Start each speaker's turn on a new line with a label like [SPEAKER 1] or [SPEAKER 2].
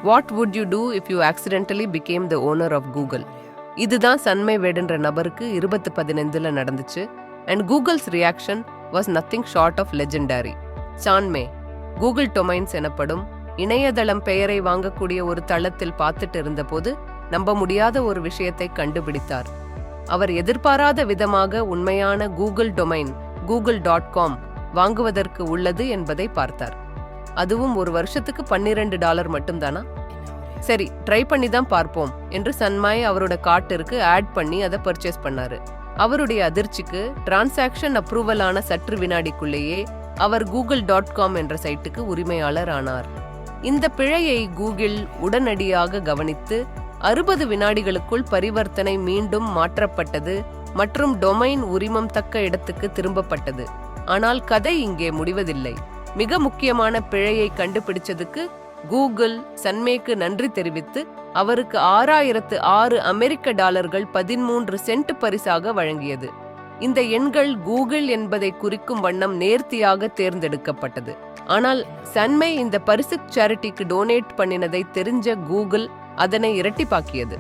[SPEAKER 1] What would you do if you accidentally became the owner of Google? இதுதான் சன்மை வேடுன்ற நபருக்கு 2015 நடந்துச்சு. And Google's reaction was nothing short of legendary. Sanmay Google domains எனப்படும் இணையதளம் பெயரை வாங்கக்கூடிய ஒரு தளத்தில் பார்த்துட்டு இருந்தபோது நம்ப முடியாத ஒரு விஷயத்தை கண்டுபிடித்தார். அவர் எதிர்பாராத விதமாக உண்மையான கூகுள் டொமைன் google.com வாங்குவதற்கு உள்ளது என்பதை பார்த்தார். அதுவும் ஒரு வருஷத்துக்கு $12 மட்டும்தானா? சரி, ட்ரை பண்ணி தான் பார்ப்போம் என்று சன்மாய் அவரோட கார்ட்டிற்கு ஆட் பண்ணி அதை பர்ச்சேஸ் பண்ணாரு. அவருடைய அதிர்ச்சிக்கு டிரான்சாக்ஷன் அப்ரூவல் ஆன சற்று வினாடிக்குள்ளேயே அவர் google.com என்ற சைட்டுக்கு உரிமையாளர் ஆனார். இந்த பிழையை கூகுள் உடனடியாக கவனித்து 60 வினாடிகளுக்குள் பரிவர்த்தனை மீண்டும் மாற்றப்பட்டது மற்றும் டொமைன் உரிமம் தக்க இடத்துக்கு திரும்பப்பட்டது. ஆனால் கதை இங்கே முடிவதில்லை. மிக முக்கியமான பிழையை கண்டுபிடிச்சதுக்கு கூகுள் சன்மேக்கு நன்றி தெரிவித்து அவருக்கு $6006 13 சென்ட் பரிசாக வழங்கியது. இந்த எண்கள் கூகுள் என்பதை குறிக்கும் வண்ணம் நேர்த்தியாக தேர்ந்தெடுக்கப்பட்டது. ஆனால் சன்மை இந்த பரிசு சேரிட்டிக்கு டொனேட் பண்ணினதை தெரிஞ்ச கூகுள் அதனை இரட்டிப்பாக்கியது.